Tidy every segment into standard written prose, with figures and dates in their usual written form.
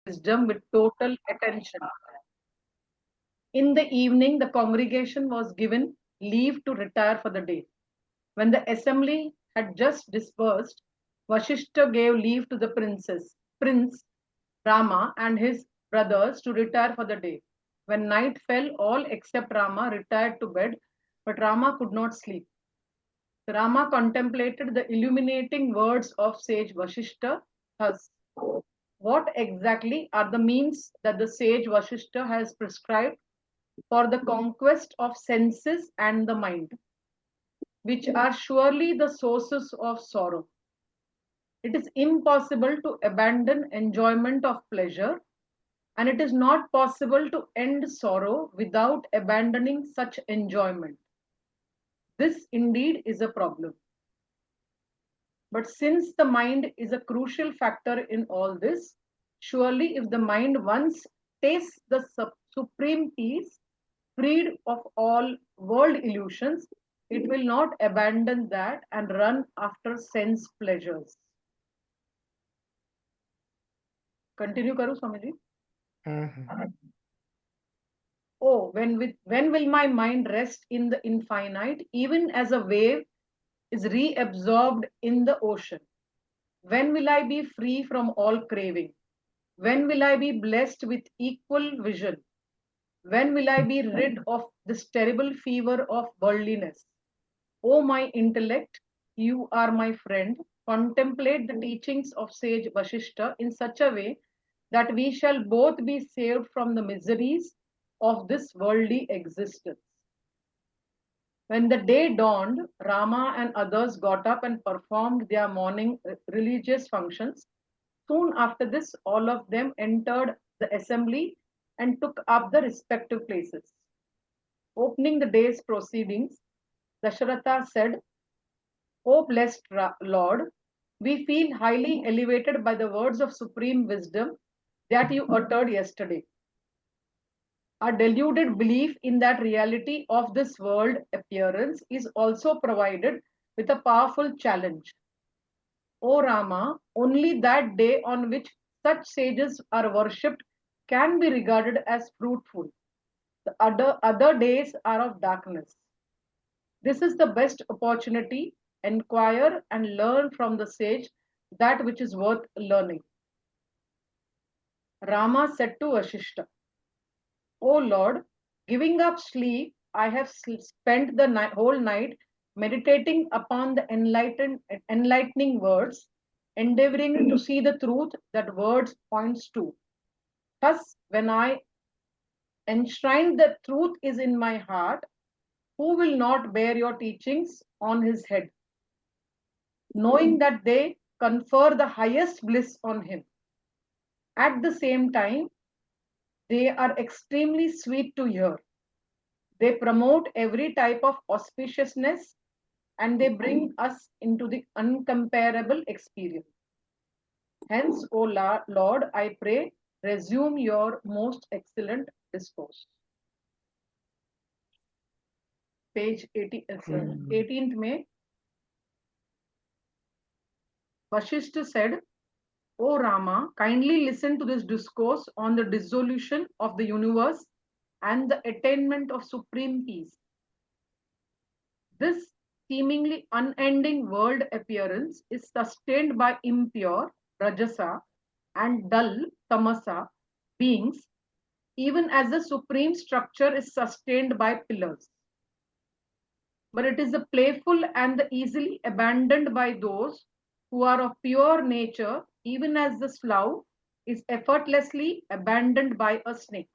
wisdom with total attention. In the evening, the congregation was given leave to retire for the day. When the assembly had just dispersed, Vashishta gave leave to the Prince Rama and his brothers to retire for the day. When night fell, all except Rama retired to bed, but Rama could not sleep. Rama contemplated the illuminating words of sage Vashishta thus. What exactly are the means that the sage Vashishta has prescribed for the conquest of senses and the mind, which are surely the sources of sorrow? It is impossible to abandon enjoyment of pleasure, and it is not possible to end sorrow without abandoning such enjoyment. This indeed is a problem. But since the mind is a crucial factor in all this, surely if the mind once tastes the supreme peace, freed of all world illusions, it will not abandon that and run after sense pleasures. Continue करूं Swami ji? Oh, when will my mind rest in the infinite, even as a wave is reabsorbed in the ocean? When will I be free from all craving? When will I be blessed with equal vision? When will I be rid of this terrible fever of worldliness? O my intellect, you are my friend. Contemplate the teachings of sage Vashishta in such a way that we shall both be saved from the miseries of this worldly existence. When the day dawned, Rama and others got up and performed their morning religious functions. Soon after this, all of them entered the assembly and took up the respective places. Opening the day's proceedings, Dasharatha said, O blessed Lord, we feel highly elevated by the words of supreme wisdom that you uttered yesterday. Our deluded belief in that reality of this world appearance is also provided with a powerful challenge. O Rama, only that day on which such sages are worshipped can be regarded as fruitful. The other days are of darkness. This is the best opportunity. Inquire and learn from the sage that which is worth learning. Rama said to Vashishta, O Lord, giving up sleep, I have spent the whole night meditating upon the enlightening words, endeavoring to see the truth that words points to. Thus, when I enshrine the truth is in my heart, who will not bear your teachings on his head, knowing that they confer the highest bliss on him? At the same time, they are extremely sweet to hear. They promote every type of auspiciousness and they bring us into the uncomparable experience. Hence, O Lord, I pray, resume your most excellent discourse. Page 18th May. Vashishta said, O Rama, kindly listen to this discourse on the dissolution of the universe and the attainment of supreme peace. This seemingly unending world appearance is sustained by impure rajasa and dull tamasa beings, even as the supreme structure is sustained by pillars. But it is the playful and the easily abandoned by those who are of pure nature, even as the slough is effortlessly abandoned by a snake.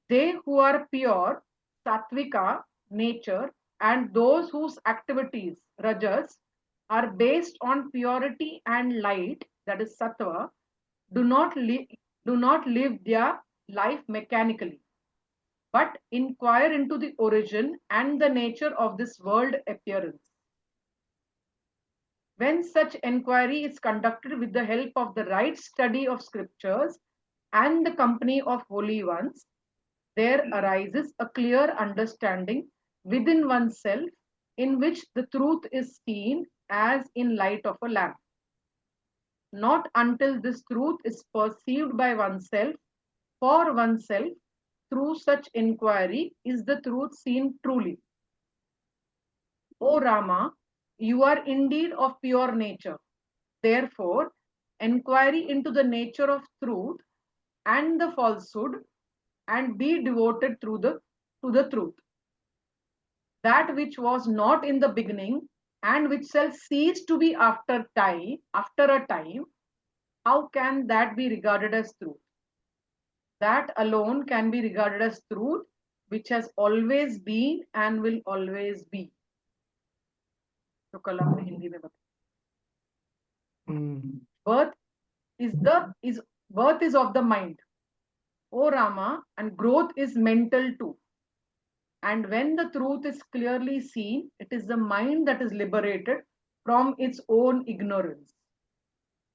They who are pure, sattvika nature, and those whose activities, rajas, are based on purity and light, that is sattva, do not live their life mechanically, but inquire into the origin and the nature of this world appearance. When such inquiry is conducted with the help of the right study of scriptures and the company of holy ones, there arises a clear understanding within oneself in which the truth is seen as in light of a lamp. Not until this truth is perceived by oneself, for oneself, through such inquiry, is the truth seen truly. O Rama, you are indeed of pure nature. Therefore, inquiry into the nature of truth and the falsehood, and be devoted to the truth. That which was not in the beginning and which shall cease to be after a time, how can that be regarded as truth? That alone can be regarded as truth, which has always been and will always be. तो कल हमने हिंदी में बताया. Birth is of the mind, O Rama, and growth is mental too. And when the truth is clearly seen, it is the mind that is liberated from its own ignorance.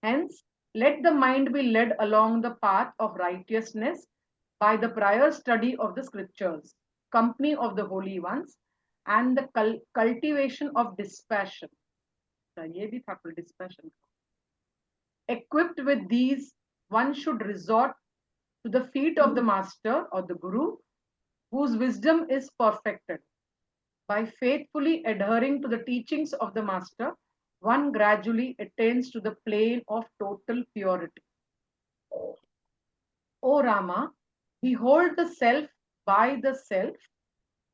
Hence, let the mind be led along the path of righteousness by the prior study of the scriptures, company of the holy ones, and the cultivation of dispassion. Equipped with these, one should resort to the feet of the master or the guru, whose wisdom is perfected. By faithfully adhering to the teachings of the master, one gradually attains to the plane of total purity. O Rama, behold the self by the self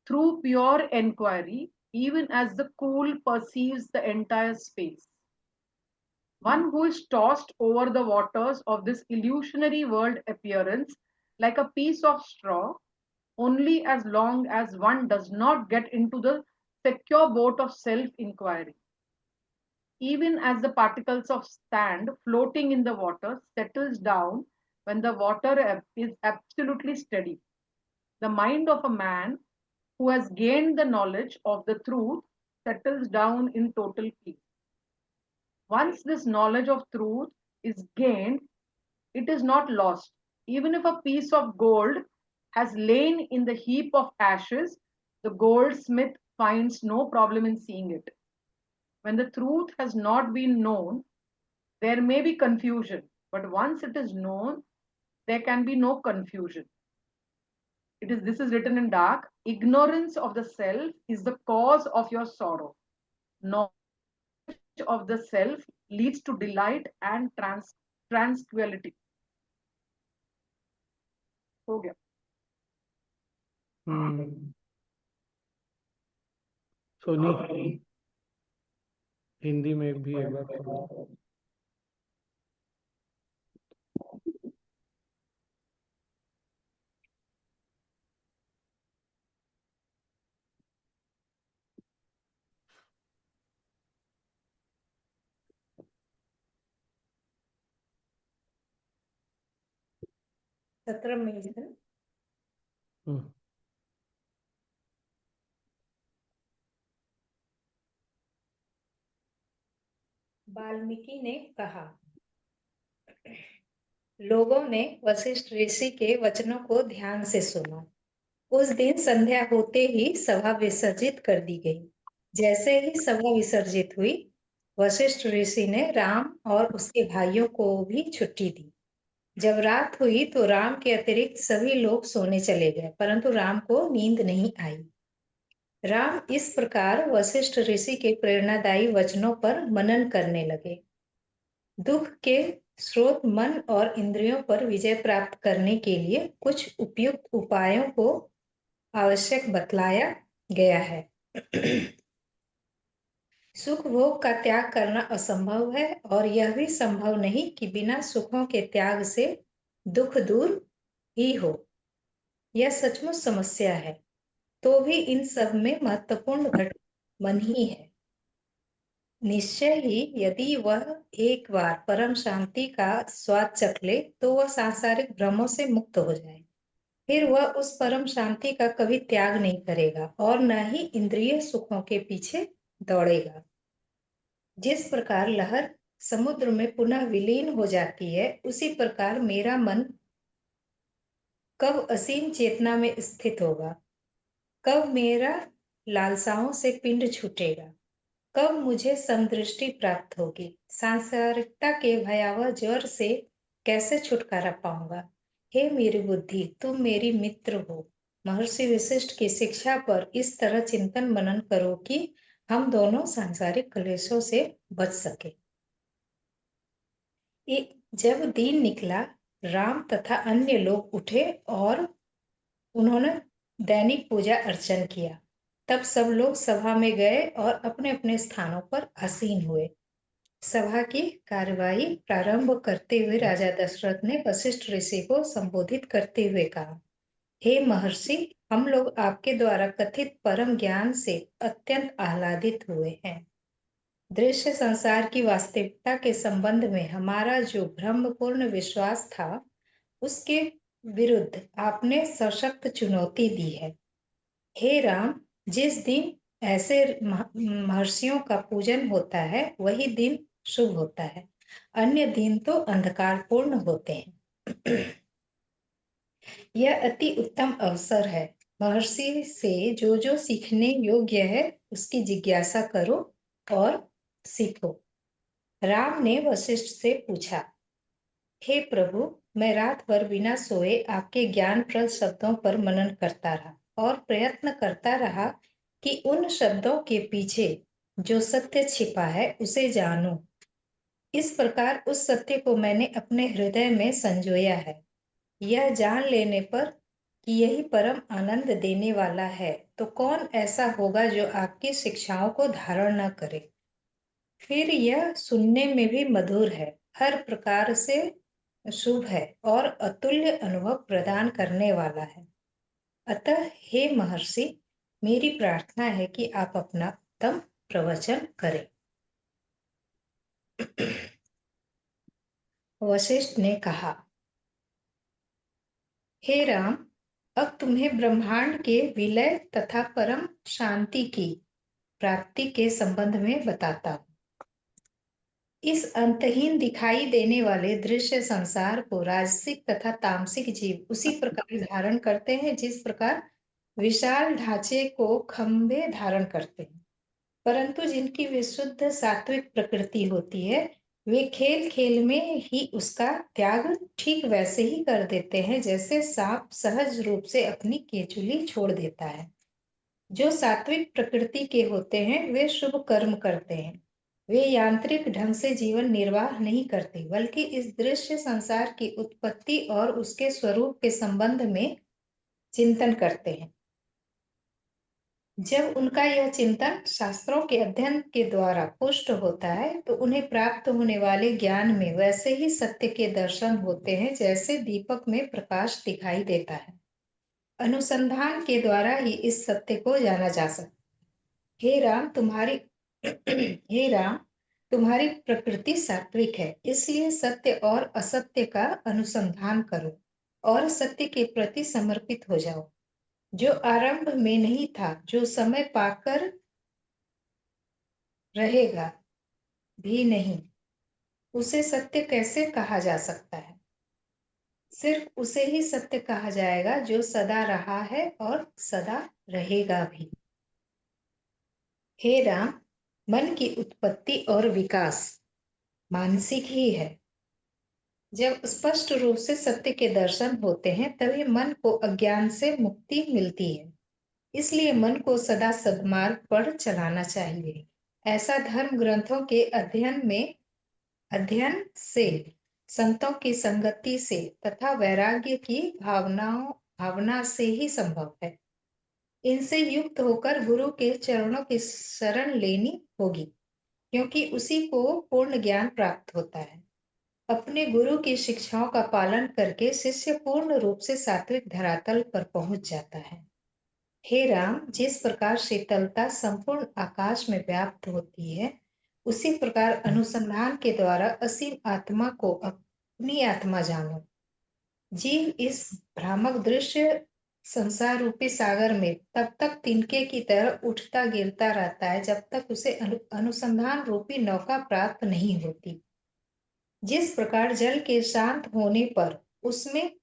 through pure enquiry, even as the cool perceives the entire space. One who is tossed over the waters of this illusionary world appearance like a piece of straw, only as long as one does not get into the secure boat of self-inquiry. Even as the particles of sand floating in the water settles down when the water is absolutely steady, the mind of a man who has gained the knowledge of the truth settles down in total peace. Once this knowledge of truth is gained, it is not lost. Even if a piece of gold has lain in the heap of ashes, the goldsmith finds no problem in seeing it. When the truth has not been known, there may be confusion, but once it is known, there can be no confusion. This is written in dark. Ignorance of the self is the cause of your sorrow. Knowledge of the self leads to delight and tranquility. हो गया. सोनी हिंदी में भी एक बार पढ़ो. वाल्मीकि ने कहा, लोगों ने वशिष्ठ ऋषि के वचनों को ध्यान से सुना. उस दिन संध्या होते ही सभा विसर्जित कर दी गई. जैसे ही सभा विसर्जित हुई, वशिष्ठ ऋषि ने राम और उसके भाइयों को भी छुट्टी दी. जब रात हुई तो राम के अतिरिक्त सभी लोग सोने चले गए, परंतु राम को नींद नहीं आई. राम इस प्रकार वशिष्ठ ऋषि के प्रेरणादायी वचनों पर मनन करने लगे. दुख के स्रोत मन और इंद्रियों पर विजय प्राप्त करने के लिए कुछ उपयुक्त उपायों को आवश्यक बतलाया गया है. सुख भोग का त्याग करना असंभव है और यह भी संभव नहीं कि बिना सुखों के त्याग से दुख दूर ही हो. यह सचमुच समस्या है. तो भी इन सब में महत्वपूर्ण घटक मन ही है. निश्चय ही यदि वह एक बार परम शांति का स्वाद चख ले तो वह सांसारिक भ्रमों से मुक्त हो जाए. फिर वह उस परम शांति का कभी त्याग नहीं करेगा और न ही इंद्रिय सुखों के पीछे दौड़ेगा. जिस प्रकार लहर समुद्र में पुनः विलीन हो जाती है, उसी प्रकार मेरा मन कब असीम चेतना में स्थित होगा, कब मेरा लालसाओं से पिंड छूटेगा, कब मुझे समदृष्टि प्राप्त होगी? सांसारिकता के भयावह ज्वर से कैसे छुटकारा पाऊंगा? हे मेरी बुद्धि, तुम मेरी मित्र हो। महर्षि वशिष्ठ की शिक्षा पर इस तरह चिंतन मनन करो कि हम दोनों सांसारिक क्लेशों से बच सके। जब दिन निकला, राम तथा अन्य लोग उठे और उन्होंने दैनिक पूजा अर्चन किया। तब सब लोग सभा में गए और अपने अपने स्थानों पर आसीन हुए। सभा की कार्यवाही प्रारंभ करते हुए राजा दशरथ ने वशिष्ठ ऋषि को संबोधित करते हुए कहा, हे महर्षि, हम लोग आपके द्वारा कथित परम ज्ञान से अत्यंत आह्लादित हुए हैं। दृश्य संसार की वास्तविकता के संबंध में हमारा जो भ्रमपूर्ण विश्वास था, उसके विरुद्ध आपने सशक्त चुनौती दी है। हे राम, जिस दिन ऐसे महर्षियों का पूजन होता है वही दिन शुभ होता है, अन्य दिन तो अंधकारपूर्ण होते हैं। यह अति उत्तम अवसर है। महर्षि से जो सीखने योग्य है उसकी जिज्ञासा करो और सीखो। राम ने वशिष्ठ से पूछा, हे प्रभु, मैं रात भर बिना सोए आपके ज्ञानप्रद शब्दों पर मनन करता रहा और प्रयत्न करता रहा कि उन शब्दों के पीछे जो सत्य छिपा है उसे जानूं। इस प्रकार उस सत्य को मैंने अपने हृदय में संजोया है। यह जान लेने पर कि यही परम आनंद देने वाला है, तो कौन ऐसा होगा जो आपकी शिक्षाओं को धारण न करे। फिर यह सुनने में भी मधुर है, हर प्रकार से शुभ है और अतुल्य अनुभव प्रदान करने वाला है। अतः हे महर्षि, मेरी प्रार्थना है कि आप अपना उत्तम प्रवचन करें। वशिष्ठ ने कहा, हे राम, अब तुम्हें ब्रह्मांड के विलय तथा परम शांति की प्राप्ति के संबंध में बताता हूँ। इस अंतहीन दिखाई देने वाले दृश्य संसार को राजसिक तथा तामसिक जीव उसी प्रकार धारण करते हैं जिस प्रकार विशाल ढांचे को खंभे धारण करते हैं, परंतु जिनकी विशुद्ध सात्विक प्रकृति होती है वे खेल खेल में ही उसका त्याग ठीक वैसे ही कर देते हैं जैसे सांप सहज रूप से अपनी केचुली छोड़ देता है। जो सात्विक प्रकृति के होते हैं वे शुभ कर्म करते हैं। वे यांत्रिक ढंग से जीवन निर्वाह नहीं करते, बल्कि इस दृश्य संसार की उत्पत्ति और उसके स्वरूप के संबंध में चिंतन करते हैं। जब उनका यह चिंतन शास्त्रों के अध्ययन के द्वारा पुष्ट होता है तो उन्हें प्राप्त होने वाले ज्ञान में वैसे ही सत्य के दर्शन होते हैं जैसे दीपक में प्रकाश दिखाई देता है। अनुसंधान के द्वारा ही इस सत्य को जाना जा सकता है। हे राम, तुम्हारी प्रकृति सात्विक है, इसलिए सत्य और असत्य का अनुसंधान करो और सत्य के प्रति समर्पित हो जाओ। जो आरंभ में नहीं था, जो समय पाकर रहेगा भी नहीं, उसे सत्य कैसे कहा जा सकता है? सिर्फ उसे ही सत्य कहा जाएगा जो सदा रहा है और सदा रहेगा भी। हे राम, मन की उत्पत्ति और विकास मानसिक ही है। जब स्पष्ट रूप से सत्य के दर्शन होते हैं तभी मन को अज्ञान से मुक्ति मिलती है। इसलिए मन को सदा सद्मार्ग पर चलाना चाहिए। ऐसा धर्म ग्रंथों के अध्ययन से, संतों की संगति से तथा वैराग्य की भावना से ही संभव है। इनसे युक्त होकर गुरु के चरणों की शरण लेनी होगी, क्योंकि उसी को पूर्ण ज्ञान प्राप्त होता है। अपने गुरु की शिक्षाओं का पालन करके शिष्य पूर्ण रूप से सात्विक धरातल पर पहुंच जाता है। हे राम, जिस प्रकार शीतलता संपूर्ण आकाश में व्याप्त होती है, उसी प्रकार अनुसंधान के द्वारा असीम आत्मा को अपनी आत्मा जानो। जीव इस भ्रामक दृश्य संसार रूपी सागर में तब तक तिनके की तरह उठता गिरता रहता है जब तक उसे अनुसंधान रूपी नौका प्राप्त नहीं होती। जिस प्रकार जल के शांत होने पर उसमें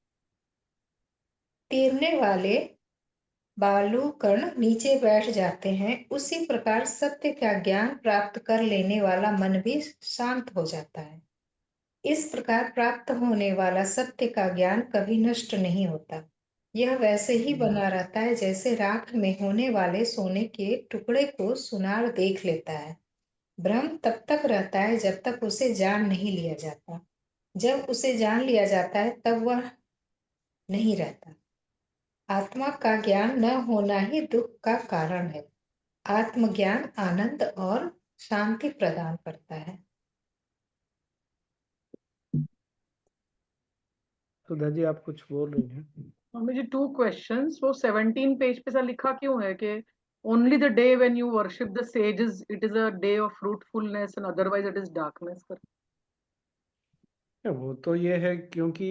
तैरने वाले बालू कर्ण नीचे बैठ जाते हैं, उसी प्रकार सत्य का ज्ञान प्राप्त कर लेने वाला मन भी शांत हो जाता है। इस प्रकार प्राप्त होने वाला सत्य का ज्ञान कभी नष्ट नहीं होता। यह वैसे ही बना रहता है जैसे राख में होने वाले सोने के टुकड़े को सुनार देख लेता है। भ्रम तब तक रहता है जब तक उसे जान नहीं लिया जाता। जब उसे जान लिया जाता है तब वह नहीं रहता। आत्मा का ज्ञान न होना ही दुख का कारण है। आत्मज्ञान आनंद और शांति प्रदान करता है। सुधा जी आप कुछ बोल रही हैं? मुझे 2 questions। वो 17 पेज पे सा लिखा क्यों है कि only the day when you worship the sages it is a day of fruitfulness and otherwise it is darkness कर। वो तो ये है क्योंकि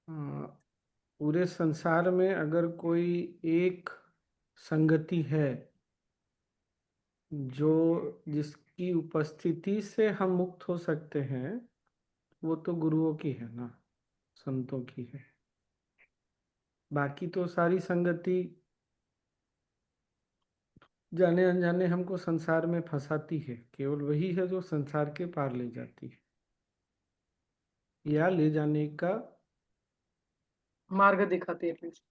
अ, पूरे संसार में अगर कोई एक संगति है जो जिसकी उपस्थिति से हम मुक्त हो सकते हैं, वो तो गुरुओं की है ना, संतों की है। बाकी तो सारी संगति जाने अनजाने हमको संसार में फंसाती है। केवल वही है जो संसार के पार ले जाती है या ले जाने का मार्ग दिखाती है एटलीस्ट।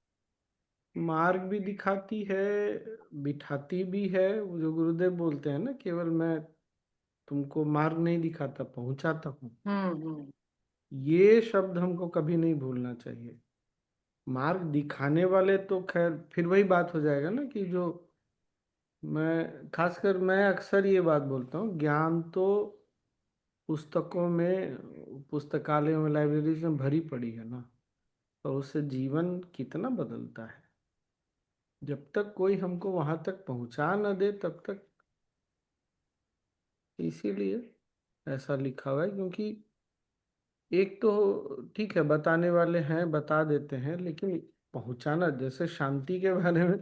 मार्ग भी दिखाती है, बिठाती भी है। वो जो गुरुदेव बोलते हैं ना, केवल मैं तुमको मार्ग नहीं दिखाता, पहुंचाता हूँ। हम्म। ये शब्द हमको कभी नहीं भूलना चाहिए। मार्ग दिखाने वाले तो खैर फिर वही बात हो जाएगा ना कि जो मैं अक्सर ये बात बोलता हूँ, ज्ञान तो पुस्तकों में, पुस्तकालयों में, लाइब्रेरीज में भरी पड़ी है ना, और उससे जीवन कितना बदलता है। जब तक कोई हमको वहां तक पहुंचा न दे तब तक। इसीलिए ऐसा लिखा हुआ है, क्योंकि एक तो ठीक है बताने वाले हैं, बता देते हैं, लेकिन पहुंचाना, जैसे शांति के बारे में,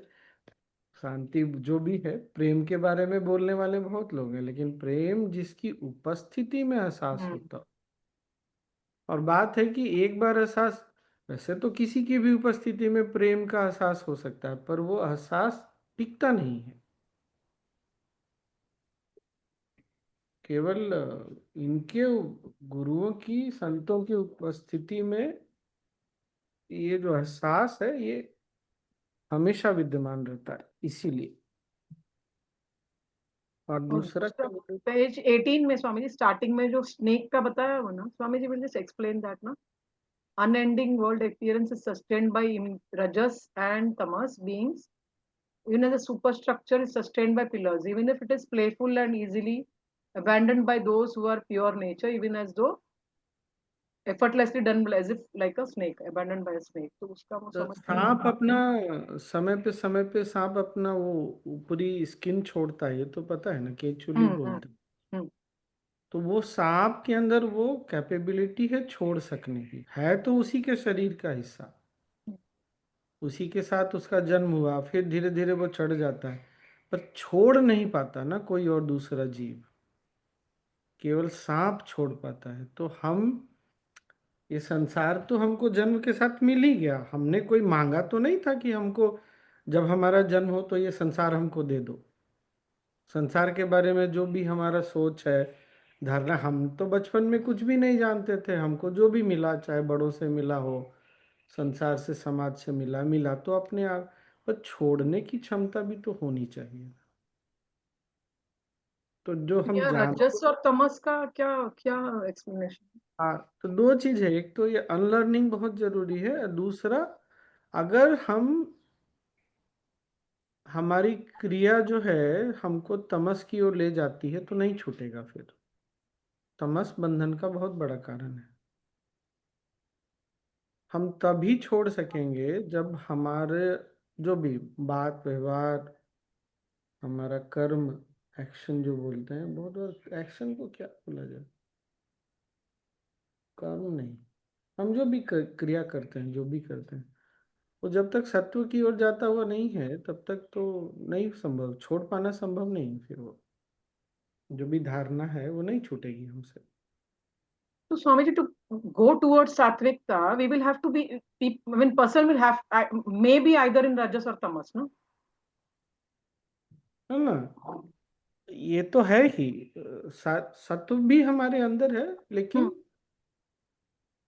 शांति जो भी है, प्रेम के बारे में बोलने वाले बहुत लोग हैं, लेकिन प्रेम जिसकी उपस्थिति में एहसास हम्म। होता। और बात है कि एक बार एहसास, वैसे तो किसी की भी उपस्थिति में प्रेम का एहसास हो सकता है, पर वो एहसास टिकता नहीं है। केवल इनके गुरुओं की, संतों की उपस्थिति में ये जो एहसास है ये हमेशा विद्यमान रहता है। इसीलिए। और और दूसरा दूसरा क्या बोले? पेज 18 में स्वामी जी स्टार्टिंग में जो स्नेक का बताया हुआ ना, स्वामी जी विल जस्ट एक्सप्लेन दैट ना। Unending world appearance is sustained by rajas and tamas beings. Even as the superstructure is sustained by pillars, even if it is playful and easily abandoned by those who are pure nature, even as though effortlessly done as if like a snake, abandoned by a snake। तो उसका वो तो समझ में नहीं सांप आता। अपना समय पे सांप अपना वो ऊपरी स्किन छोड़ता है, ये तो पता है ना, केचुली हम्म। बोलते हैं। हम्म। तो वो सांप के अंदर वो कैपेबिलिटी है छोड़ सकने की, है तो उसी के शरीर का हिस्सा, उसी के साथ उसका जन्म हुआ, फिर धीरे धीरे वो चढ़ जाता है, पर छोड़ नहीं पाता ना कोई और दूसरा जीव, केवल सांप छोड़ पाता है। तो हम, ये संसार तो हमको जन्म के साथ मिल ही गया, हमने कोई मांगा तो नहीं था कि हमको जब हमारा जन्म हो तो ये संसार हमको दे दो। संसार के बारे में जो भी हमारा सोच है, धारणा, हम तो बचपन में कुछ भी नहीं जानते थे, हमको जो भी मिला, चाहे बड़ों से मिला हो, संसार से, समाज से मिला मिला तो अपने आप, पर छोड़ने की क्षमता भी तो होनी चाहिए। तो जो हम या जानते, रजस और तमस का क्या क्या एक्सप्लेनेशन? हाँ, तो दो चीज है, एक तो ये अनलर्निंग बहुत जरूरी है, और दूसरा अगर हम, हमारी क्रिया जो है हमको तमस की ओर ले जाती है तो नहीं छूटेगा फिर। तमस बंधन का बहुत बड़ा कारण है। हम तभी छोड़ सकेंगे जब हमारे जो भी बात व्यवहार, हमारा कर्म, एक्शन जो बोलते हैं, बहुत बार एक्शन को क्या बोला जाए, कर्म नहीं, हम जो भी क्रिया करते हैं, जो भी करते हैं, वो जब तक सत्व की ओर जाता हुआ नहीं है तब तक तो नहीं संभव, छोड़ पाना संभव नहीं है। फिर वो जो भी धारणा है वो नहीं छूटेगी हमसे। तो Swami ji, to go towards Satvikta, we will have to be, I mean, person will have, maybe either in Rajas or Tamas, no? है ना, ये तो है ही। सत्व भी हमारे अंदर है, लेकिन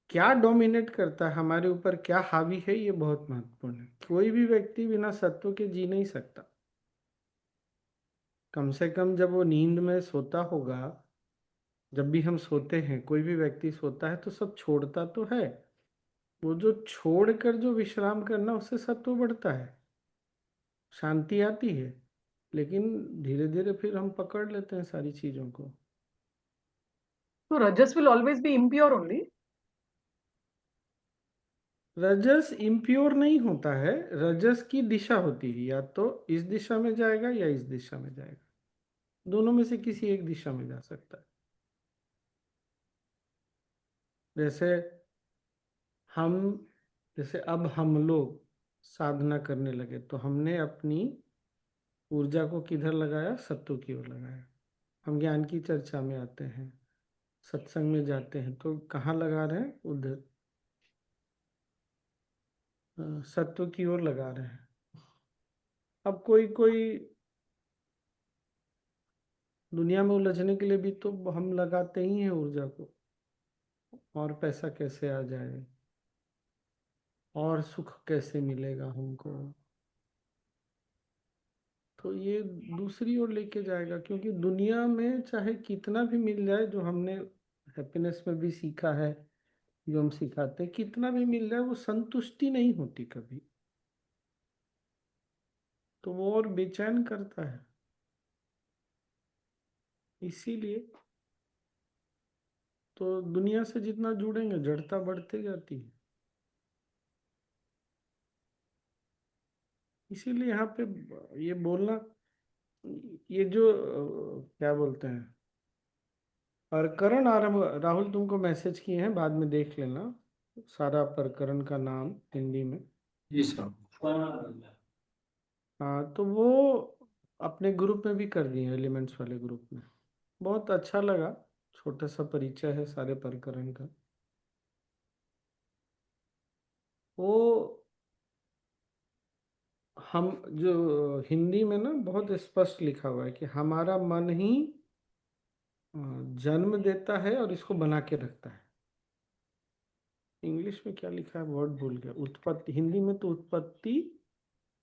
क्या डोमिनेट करता है हमारे ऊपर, क्या हावी है, ये बहुत महत्वपूर्ण है। कोई भी व्यक्ति बिना सत्व के जी नहीं सकता। कम से कम जब वो नींद में सोता होगा, जब भी हम सोते हैं, कोई भी व्यक्ति सोता है तो सब छोड़ता तो है। वो जो छोड़कर जो विश्राम करना, उससे सत्व बढ़ता है, शांति आती है। लेकिन धीरे धीरे फिर हम पकड़ लेते हैं सारी चीजों को। So Rajas will always be impure only. रजस इम्प्योर नहीं होता है, रजस की दिशा होती है, या तो इस दिशा में जाएगा या इस दिशा में जाएगा, दोनों में से किसी एक दिशा में जा सकता है। जैसे हम जैसे अब हम लोग साधना करने लगे, तो हमने अपनी ऊर्जा को किधर लगाया? सत्व की ओर लगाया। हम ज्ञान की चर्चा में आते हैं, सत्संग में जाते हैं, तो कहाँ लगा रहे हैं? उधर सत्व की ओर लगा रहे हैं। अब कोई कोई दुनिया में उलझने के लिए भी तो हम लगाते ही हैं ऊर्जा को, और पैसा कैसे आ जाए, और सुख कैसे मिलेगा हमको, तो ये दूसरी ओर लेके जाएगा। क्योंकि दुनिया में चाहे कितना भी मिल जाए, जो हमने हैप्पीनेस में भी सीखा है, जो हम सिखाते हैं, कितना भी मिल जाए वो संतुष्टि नहीं होती कभी, तो वो और बेचैन करता है। इसीलिए तो दुनिया से जितना जुड़ेंगे, जड़ता बढ़ते जाती है। इसीलिए यहाँ पे ये बोलना, ये जो क्या बोलते हैं, प्रकरण आरंभ, राहुल तुमको मैसेज किए हैं, बाद में देख लेना सारा प्रकरण का नाम हिंदी में। जी सर। हाँ, तो वो अपने ग्रुप में भी कर दिए, एलिमेंट्स वाले ग्रुप में। बहुत अच्छा लगा, छोटा सा परिचय है सारे प्रकरण का। वो हम जो हिंदी में ना बहुत स्पष्ट लिखा हुआ है कि हमारा मन ही जन्म देता है और इसको बना के रखता है। इंग्लिश में क्या लिखा है, वर्ड भूल गया। उत्पत्ति, हिंदी में तो उत्पत्ति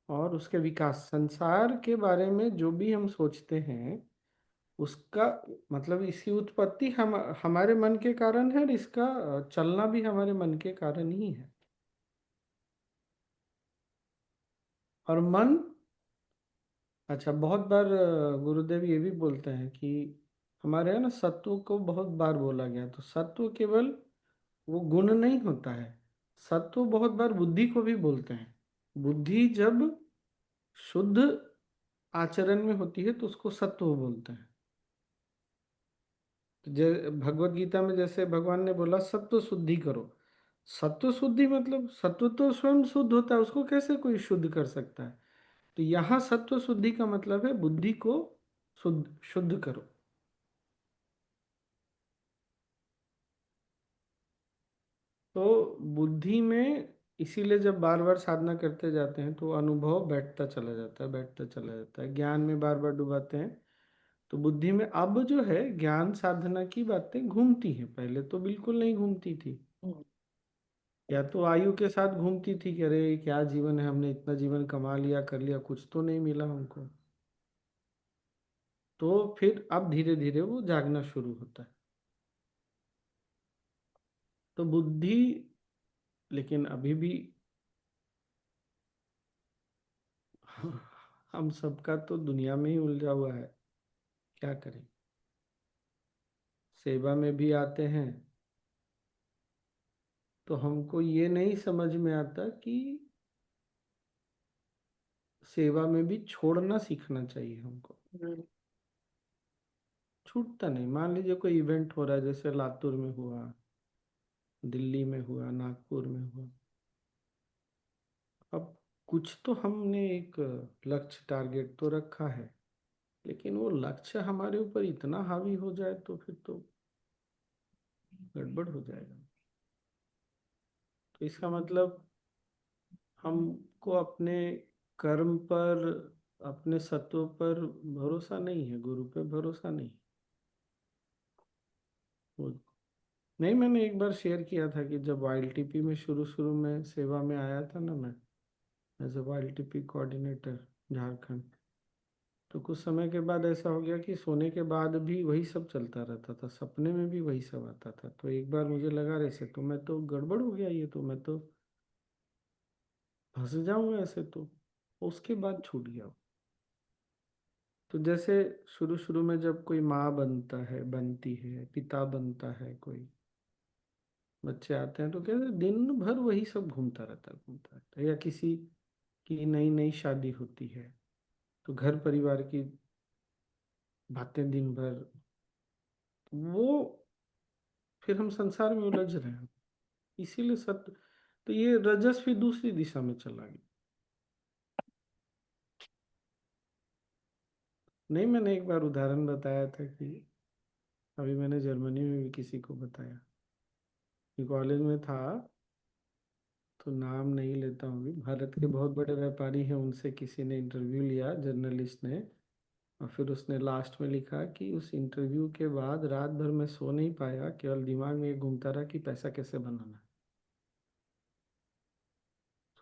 और उसके विकास, संसार के बारे में जो भी हम सोचते हैं, उसका मतलब इसकी उत्पत्ति हम हमारे मन के कारण है, और इसका चलना भी हमारे मन के कारण ही है। और मन, अच्छा, बहुत बार गुरुदेव ये भी बोलते हैं कि हमारे यहाँ ना सत्व को बहुत बार बोला गया, तो सत्व केवल वो गुण नहीं होता है। सत्व बहुत बार बुद्धि को भी बोलते हैं। बुद्धि जब शुद्ध आचरण में होती है तो उसको सत्व बोलते हैं। भगवत गीता में जैसे भगवान ने बोला सत्व शुद्धि करो। सत्व शुद्धि मतलब सत्व तो स्वयं शुद्ध होता है, उसको कैसे कोई शुद्ध कर सकता है? तो यहाँ सत्व शुद्धि का मतलब है बुद्धि को शुद्ध शुद्ध करो। तो बुद्धि में, इसीलिए जब बार बार साधना करते जाते हैं तो अनुभव बैठता चला जाता है, बैठता चला जाता है। ज्ञान में बार बार डुबाते हैं तो बुद्धि में अब जो है ज्ञान साधना की बातें घूमती हैं। पहले तो बिल्कुल नहीं घूमती थी, या तो आयु के साथ घूमती थी कि अरे क्या जीवन है, हमने इतना जीवन कमा लिया, कर लिया, कुछ तो नहीं मिला हमको। तो फिर अब धीरे धीरे वो जागना शुरू होता है। तो बुद्धि, लेकिन अभी भी हम सबका तो दुनिया में ही उलझा हुआ है, क्या करें। सेवा में भी आते हैं तो हमको ये नहीं समझ में आता कि सेवा में भी छोड़ना सीखना चाहिए हमको। छूटता नहीं। मान लीजिए कोई इवेंट हो रहा है, जैसे लातूर में हुआ, दिल्ली में हुआ, नागपुर में हुआ। अब कुछ तो हमने एक लक्ष्य, टारगेट तो रखा है, लेकिन वो लक्ष्य हमारे ऊपर इतना हावी हो जाए तो फिर तो गड़बड़ हो जाएगा। तो इसका मतलब हमको अपने कर्म पर, अपने सत्व पर भरोसा नहीं है, गुरु पे भरोसा नहीं। वो नहीं, मैंने एक बार शेयर किया था कि जब YLTP में शुरू शुरू में सेवा में आया था ना, मैं as a YLTP coordinator Jharkhand, तो कुछ समय के बाद ऐसा हो गया कि सोने के बाद भी वही सब चलता रहता था, सपने में भी वही सब आता था। तो एक बार मुझे लगा ऐसे तो मैं तो गड़बड़ हो गया, ये तो मैं तो फंस जाऊंगा ऐसे तो। उसके बाद छूट गया। तो जैसे शुरू शुरू में जब कोई माँ बनता है, बनती है, पिता बनता है, कोई बच्चे आते हैं तो कहते हैं दिन भर वही सब घूमता रहता है। या किसी की नई नई शादी होती है तो घर परिवार की बातें दिन भर, वो फिर हम संसार में उलझ रहे हैं। इसीलिए सत्य, तो ये रजस फिर दूसरी दिशा में चला गया। नहीं, मैंने एक बार उदाहरण बताया था कि अभी मैंने जर्मनी में भी किसी को बताया कि कॉलेज में था, तो नाम नहीं लेता हूँ, अभी भारत के बहुत बड़े व्यापारी हैं, उनसे किसी ने इंटरव्यू लिया, जर्नलिस्ट ने, और फिर उसने लास्ट में लिखा कि उस इंटरव्यू के बाद रात भर मैं सो नहीं पाया, केवल दिमाग में ये घूमता रहा कि पैसा कैसे बनाना है।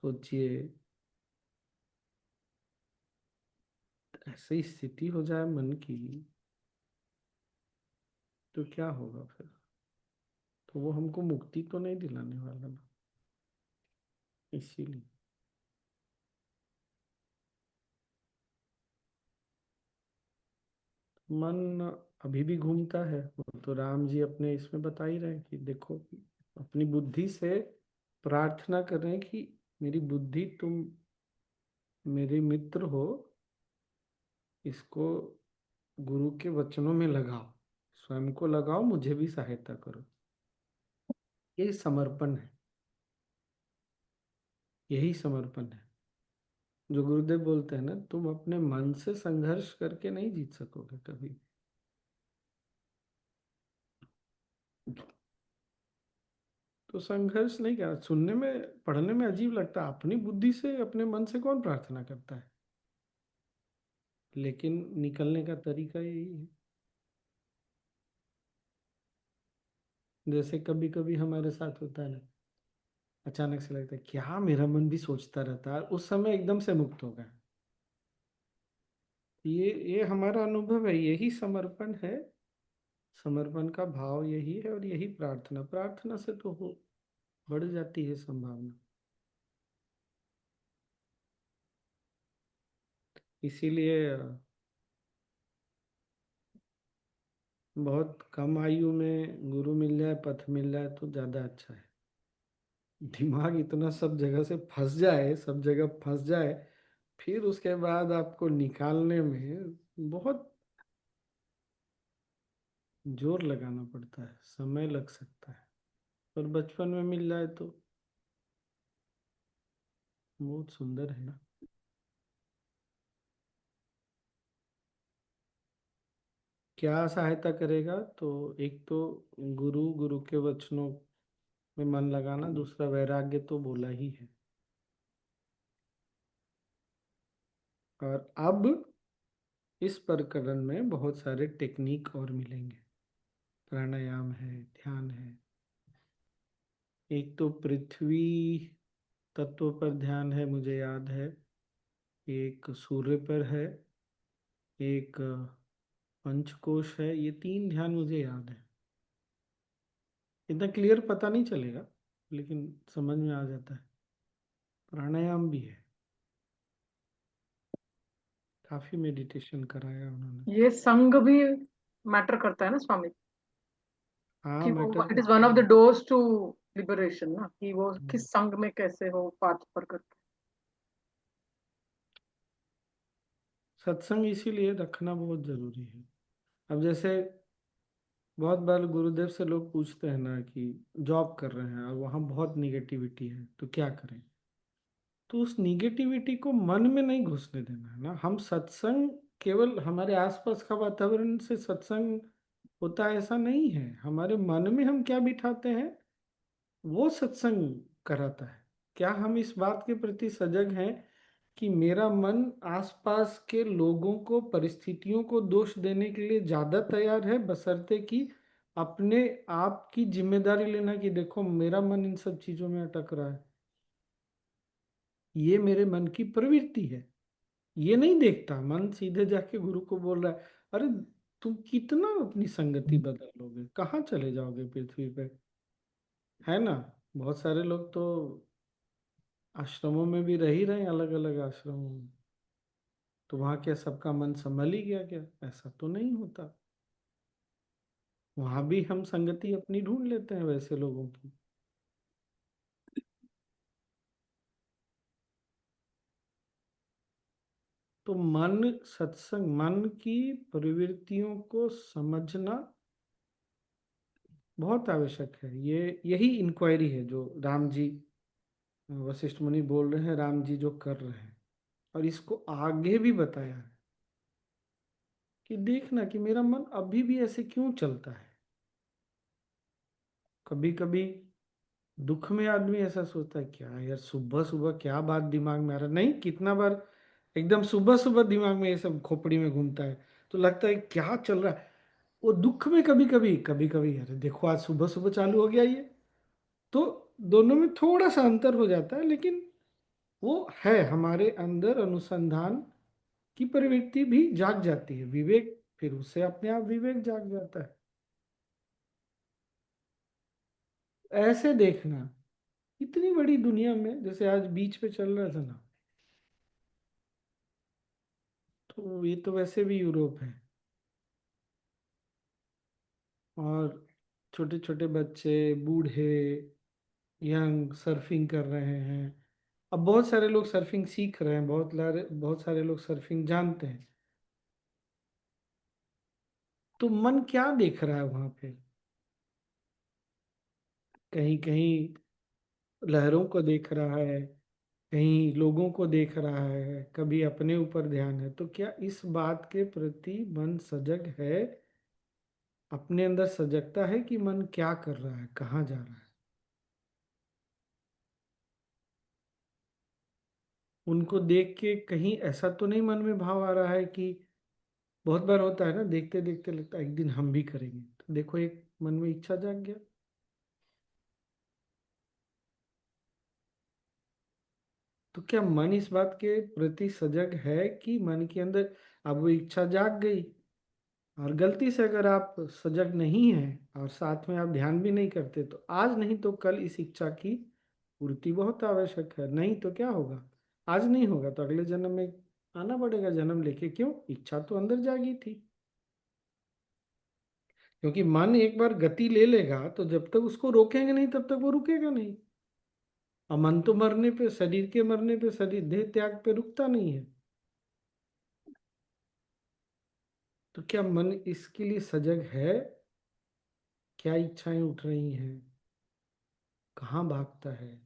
सोचिए, ऐसी स्थिति हो जाए मन की तो क्या होगा फिर? तो वो हमको मुक्ति तो नहीं दिलाने वाला ना, इसीलिए। मन अभी भी घूमता है, वो तो राम जी अपने इसमें बता ही रहे हैं कि देखो, अपनी बुद्धि से प्रार्थना कर रहे हैं कि मेरी बुद्धि, तुम मेरे मित्र हो, इसको गुरु के वचनों में लगाओ, स्वयं को लगाओ, मुझे भी सहायता करो। ये समर्पण है, यही समर्पण है। जो गुरुदेव बोलते हैं ना, तुम अपने मन से संघर्ष करके नहीं जीत सकोगे कभी। तो संघर्ष नहीं करना, सुनने में पढ़ने में अजीब लगता है, अपनी बुद्धि से अपने मन से कौन प्रार्थना करता है, लेकिन निकलने का तरीका यही है। जैसे कभी कभी हमारे साथ होता है ना, अचानक से लगता है क्या मेरा मन भी सोचता रहता है, उस समय एकदम से मुक्त हो गए। ये हमारा अनुभव है, यही समर्पण है। समर्पण का भाव यही है, और यही प्रार्थना, प्रार्थना से तो हो बढ़ जाती है संभावना। इसीलिए बहुत कम आयु में गुरु मिल जाए, पथ मिल जाए तो ज्यादा अच्छा है। दिमाग इतना सब जगह से फंस जाए, सब जगह फंस जाए, फिर उसके बाद आपको निकालने में बहुत जोर लगाना पड़ता है, समय लग सकता है। पर बचपन में मिल जाए तो बहुत सुंदर है ना। क्या सहायता करेगा? तो एक तो गुरु के वचनों में मन लगाना, दूसरा वैराग्य तो बोला ही है। और अब इस प्रकरण में बहुत सारे टेक्निक और मिलेंगे। प्राणायाम है, ध्यान है, एक तो पृथ्वी तत्व पर ध्यान है, मुझे याद है, एक सूर्य पर है, एक पंचकोश है, ये 3 ध्यान मुझे याद है। इतना क्लियर पता नहीं चलेगा, लेकिन समझ में आ जाता है। प्राणायाम भी है, काफी मेडिटेशन कराया उन्होंने। ये संग भी मैटर करता है ना स्वामी, हाँ, कि वो मैटर इट इज वन करता ऑफ द है। डोर्स टू लिबरेशन ना, कि वो हम्म। किस संग में कैसे हो पाथ पर करके। सत्संग इसीलिए रखना बहुत जरूरी है। अब जैसे बहुत बार गुरुदेव से लोग पूछते हैं ना कि जॉब कर रहे हैं और वहाँ बहुत निगेटिविटी है तो क्या करें? तो उस निगेटिविटी को मन में नहीं घुसने देना है ना। हम सत्संग केवल हमारे आसपास का वातावरण से सत्संग होता है ऐसा नहीं है, हमारे मन में हम क्या बिठाते हैं वो सत्संग कराता है। क्या हम इस बात के प्रति सजग हैं कि मेरा मन आसपास के लोगों को, परिस्थितियों को दोष देने के लिए ज्यादा तैयार है, बशर्ते कि अपने आप की जिम्मेदारी लेना कि देखो मेरा मन इन सब चीजों में अटक रहा है, ये मेरे मन की प्रवृत्ति है। ये नहीं देखता मन, सीधे जाके गुरु को बोल रहा है, अरे तुम कितना अपनी संगति बदल लोगे, कहाँ चले जाओगे पृथ्वी पे, है ना। बहुत सारे लोग तो आश्रमों में भी रह ही रहे हैं, अलग अलग आश्रमों में। तो वहां क्या सबका मन संभल ही गया क्या? ऐसा तो नहीं होता। वहां भी हम संगति अपनी ढूंढ लेते हैं वैसे लोगों की। तो मन, सत्संग, मन की प्रवृत्तियों को समझना बहुत आवश्यक है। ये यही इंक्वायरी है जो राम जी, वशिष्ठ मुनि बोल रहे हैं, राम जी जो कर रहे हैं। और इसको आगे भी बताया है कि देखना कि मेरा मन अभी भी ऐसे क्यों चलता है। कभी कभी दुख में आदमी ऐसा सोचता है, क्या यार सुबह सुबह क्या बात दिमाग में आ रहा है, नहीं कितना बार एकदम सुबह सुबह दिमाग में ये सब खोपड़ी में घूमता है, तो लगता है क्या चल रहा है। वो दुख में कभी कभी अरे देखो आज सुबह सुबह चालू हो गया ये। तो दोनों में थोड़ा सा अंतर हो जाता है, लेकिन वो है हमारे अंदर अनुसंधान की प्रवृत्ति भी जाग जाती है, विवेक, फिर उससे अपने आप विवेक जाग जाता है। ऐसे देखना, इतनी बड़ी दुनिया में, जैसे आज बीच पे चल रहा था ना, तो ये तो वैसे भी यूरोप है, और छोटे छोटे बच्चे, बूढ़े, यंग सर्फिंग कर रहे हैं। अब बहुत सारे लोग सर्फिंग सीख रहे हैं, बहुत सारे लोग सर्फिंग जानते हैं। तो मन क्या देख रहा है वहां पे? कहीं कहीं लहरों को देख रहा है, कहीं लोगों को देख रहा है, कभी अपने ऊपर ध्यान है। तो क्या इस बात के प्रति मन सजग है? अपने अंदर सजगता है कि मन क्या कर रहा है, कहाँ जा रहा है? उनको देख के कहीं ऐसा तो नहीं मन में भाव आ रहा है कि, बहुत बार होता है ना, देखते देखते लगता है एक दिन हम भी करेंगे, तो देखो एक मन में इच्छा जाग गया। तो क्या मन इस बात के प्रति सजग है कि मन के अंदर अब वो इच्छा जाग गई, और गलती से अगर आप सजग नहीं हैं और साथ में आप ध्यान भी नहीं करते, तो आज नहीं तो कल इस इच्छा की पूर्ति बहुत आवश्यक है। नहीं तो क्या होगा, आज नहीं होगा तो अगले जन्म में आना पड़ेगा जन्म लेके। क्यों? इच्छा तो अंदर जागी थी। क्योंकि मन एक बार गति ले लेगा तो जब तक उसको रोकेंगे नहीं तब तक वो रुकेगा नहीं। और मन तो मरने पे, शरीर के मरने पे, शरीर देह त्याग पे रुकता नहीं है। तो क्या मन इसके लिए सजग है? क्या इच्छाएं उठ रही हैं, कहाँ भागता है?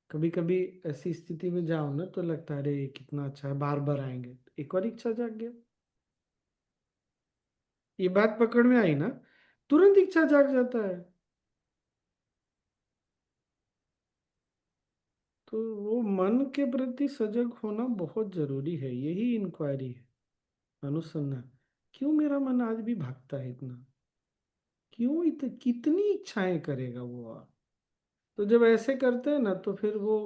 कभी कभी ऐसी स्थिति में जाओ ना तो लगता है अरे कितना अच्छा है, बार बार आएंगे। एक बार इच्छा जाग गया, ये बात पकड़ में आई ना, तुरंत इच्छा जाग जाता है। तो वो मन के प्रति सजग होना बहुत जरूरी है। यही इंक्वायरी है, अनुसंधान। क्यों मेरा मन आज भी भागता है इतना? क्यों कितनी इच्छाएं करेगा वो? तो जब ऐसे करते हैं ना तो फिर वो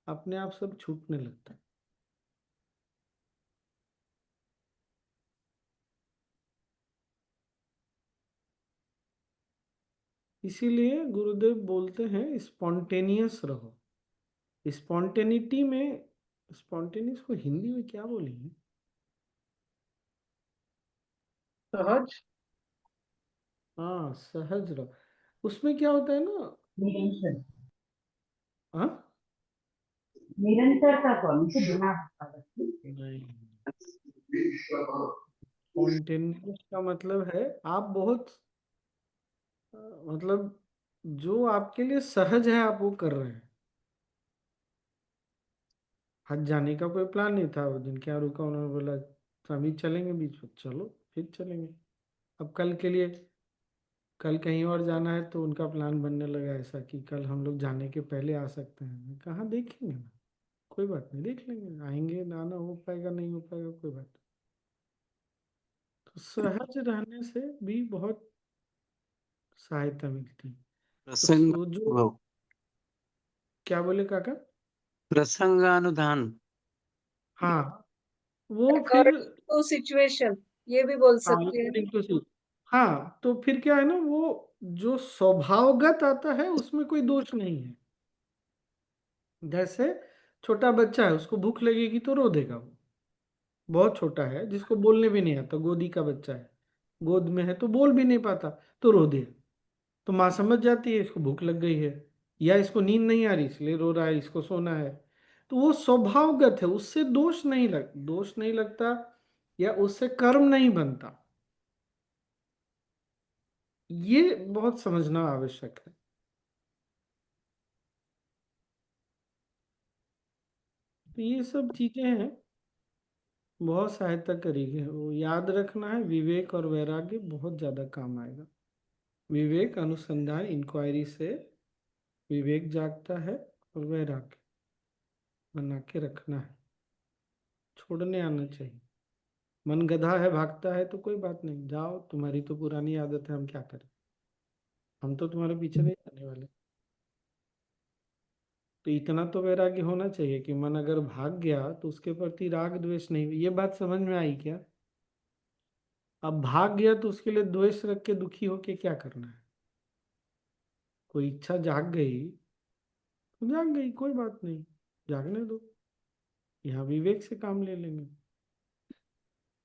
अपने आप सब छूटने लगता है। इसीलिए गुरुदेव बोलते हैं स्पॉन्टेनियस रहो। स्पॉन्टेनिटी में, स्पॉन्टेनियस को हिंदी में क्या बोलेंगे? सहज, हाँ, सहज रहो। उसमें क्या होता है ना, निरंतर हाँ निरंतरता कौन से बिना नहीं, स्पॉन्टेनियस का मतलब है आप बहुत मतलब जो आपके लिए सहज है आप वो कर रहे हैं। हज जाने का कोई प्लान नहीं था, वो जिनके यहाँ रुका उन्होंने बोला स्वामी चलेंगे बीच में, चलो फिर चलेंगे। अब कल के लिए कल कहीं और जाना है तो उनका प्लान बनने लगा ऐसा कि कल हम लोग जाने के पहले आ सकते हैं। मैं कहा देखेंगे ना, कोई बात नहीं, देख लेंगे, आएंगे ना, आना हो पाएगा नहीं हो पाएगा कोई बात नहीं। तो सहज रहने से भी बहुत सहायता मिलती है। तो प्रसंग जो अनुभव, क्या बोले काका? प्रसंगानुधान। हाँ, वो फिर अकॉर्डिंग टू सिचुएशन, ये भी बोल हाँ सकते हैं। according to see, हाँ तो फिर क्या है ना, वो जो स्वभावगत आता है उसमें कोई दोष नहीं है। जैसे छोटा बच्चा है, उसको भूख लगेगी तो रो देगा वो। बहुत छोटा है, जिसको बोलने भी नहीं आता, गोदी का बच्चा है, गोद में है तो बोल भी नहीं पाता, तो रो दिया, तो माँ समझ जाती है इसको भूख लग गई है, या इसको नींद नहीं आ रही इसलिए रो रहा है, इसको सोना है। तो वो स्वभावगत है, उससे दोष नहीं लगता, या उससे कर्म नहीं बनता। ये बहुत समझना आवश्यक है। तो ये सब चीजें हैं, बहुत सहायता करेगी। वो याद रखना है, विवेक और वैराग्य बहुत ज्यादा काम आएगा। विवेक अनुसंधान इंक्वायरी से विवेक जागता है, और वैराग्य बना के रखना है, छोड़ने आना चाहिए। मन गधा है, भागता है, तो कोई बात नहीं, जाओ, तुम्हारी तो पुरानी आदत है, हम क्या करें, हम तो तुम्हारे पीछे नहीं जाने वाले। तो इतना तो वैराग्य होना चाहिए कि मन अगर भाग गया तो उसके प्रति राग द्वेष नहीं। ये बात समझ में आई क्या? अब भाग गया तो उसके लिए द्वेष रख के दुखी होके क्या करना है? कोई इच्छा जाग गई तो जाग गई, कोई बात नहीं, जागने दो, यहाँ विवेक से काम ले लेंगे।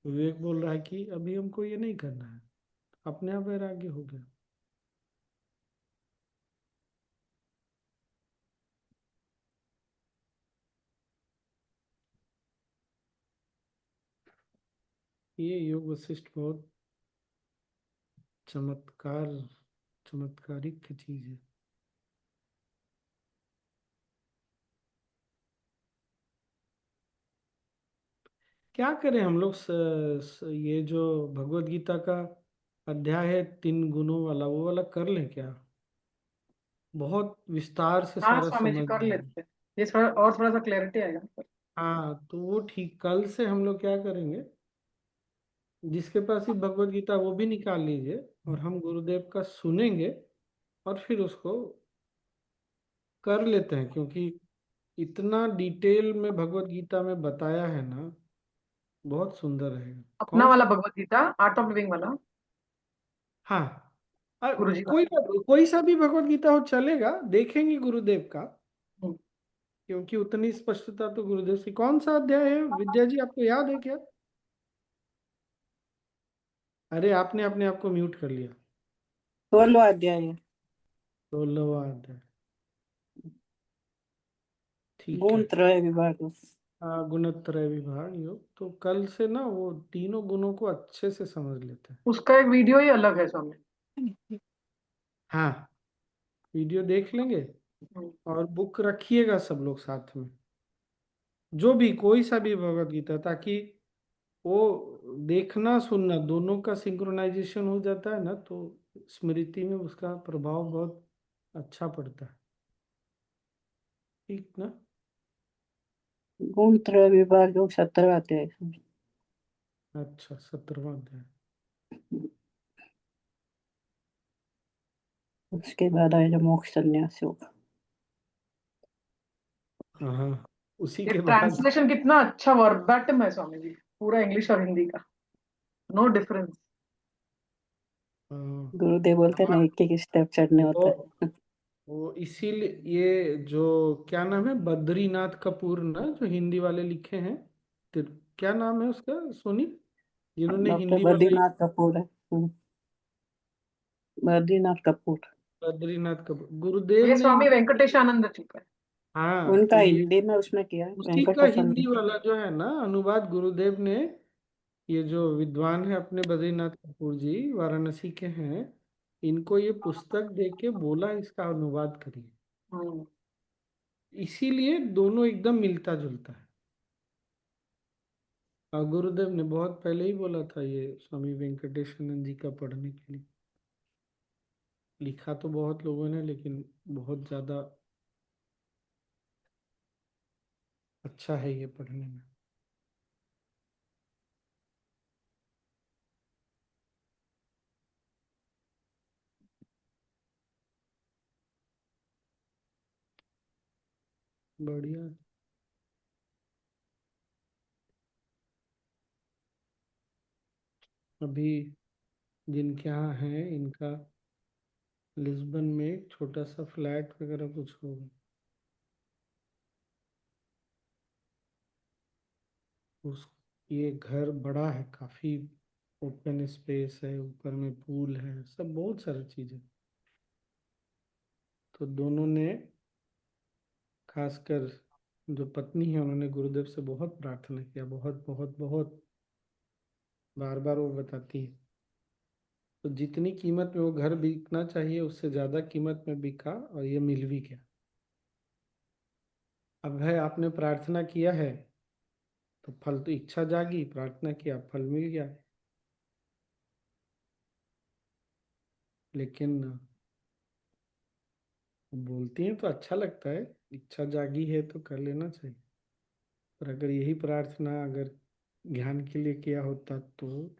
विवेक बोल रहा है कि अभी हमको ये नहीं करना है, अपने आप वैराग्य हो गया। ये योग वशिष्ठ बहुत चमत्कार चमत्कारिक की चीज है। क्या करें हम लोग, ये जो भगवत गीता का अध्याय है 3 गुणों वाला, वो वाला कर लें क्या? बहुत विस्तार से हाँ सारा स्वामी जी समझ कर में। लेते हैं, ये थोड़ा सा क्लैरिटी आएगा। हाँ तो वो ठीक, कल से हम लोग क्या करेंगे, जिसके पास ही भगवत गीता वो भी निकाल लीजिए, और हम गुरुदेव का सुनेंगे, और फिर उसको कर लेते हैं, क्योंकि इतना डिटेल में भगवत गीता में बताया है ना, बहुत सुंदर रहेगा। अपना कौन वाला सा? Bhagavad Gita, art of living वाला, हाँ, और गुरु जी कोई वाला। कोई सा भी भगवत गीता हो चलेगा, देखेंगे गुरुदेव का, हम्म। क्योंकि उतनी स्पष्टता तो गुरुदेव की। कौन सा अध्याय है विद्या जी, आपको याद है क्या? अरे आपने अपने आप को म्यूट कर लिया। 16वां अध्याय है, 16वां अध्याय, ठीक गुण है। त्रय विभाग। हाँ, गुणत्रय विभाग योग, तो कल से ना वो तीनों गुणों को अच्छे से समझ लेते हैं। उसका एक वीडियो ही अलग है स्वामी। हाँ, वीडियो देख लेंगे, हम्म। और बुक रखिएगा सब लोग साथ में, जो भी कोई सा भी भगवत गीता, ताकि वो देखना सुनना दोनों का सिंक्रोनाइजेशन हो जाता है ना, तो स्मृति में उसका प्रभाव बहुत अच्छा पड़ता है। ठीक ना? गुण त्रय विभाग योग 17वां अध्याय। अच्छा, 17वां अध्याय। उसके बाद आएगा मोक्ष संन्यास योग। हाँ, उसी ये के बाद। ट्रांसलेशन कितना अच्छा वर्बैटिम है स्वामी जी, पूरा इंग्लिश और हिंदी का, नो डिफरेंस। हाँ, गुरुदेव बोलते हैं ना, हमारा एक एक स्टेप चढ़ने वो होता है। वो इसीलिए, ये जो क्या नाम है, बद्रीनाथ कपूर ना, जो हिंदी वाले लिखे हैं, क्या नाम है उसका सोनी, जिन्होंने डॉक्टर हिंदी वाला बद्रीनाथ कपूर है। बद्रीनाथ कपूर। बद्रीनाथ कपूर, गुरुदेव ये ने स्वामी हिंदी। वेंकटेशानंद जी का है। हाँ उनका तो ये हिंदी में उसमें किया है उसी का वेंकटेशन। हिंदी वाला जो है ना अनुवाद, गुरुदेव ने, ये जो विद्वान है अपने बद्रीनाथ कपूर जी, वाराणसी के हैं, इनको ये पुस्तक दे के बोला इसका अनुवाद करिए। हम्म। इसीलिए दोनों एकदम मिलता जुलता है। और गुरुदेव ने बहुत पहले ही बोला था ये स्वामी वेंकटेशानंद जी का पढ़ने के लिए। लिखा तो बहुत लोगों ने, लेकिन बहुत ज्यादा अच्छा है ये पढ़ने में। बढ़िया। अभी जिनके यहाँ है, इनका लिस्बन में एक छोटा सा फ्लैट वगैरह कुछ होगा। उस ये घर बड़ा है काफी, ओपन स्पेस है, ऊपर में पूल है, सब बहुत सारी चीजें। तो दोनों ने, खासकर जो पत्नी है, उन्होंने गुरुदेव से बहुत प्रार्थना किया, बहुत बहुत बहुत, बार बार वो बताती है। तो जितनी कीमत में वो घर बिकना चाहिए उससे ज्यादा कीमत में बिका, और ये मिल भी गया। अब है, आपने प्रार्थना किया है तो फल, तो इच्छा जागी, प्रार्थना किया, फल मिल गया। लेकिन बोलती हैं तो अच्छा लगता है, इच्छा जागी है तो कर लेना चाहिए। पर अगर यही प्रार्थना अगर ज्ञान के लिए किया होता तो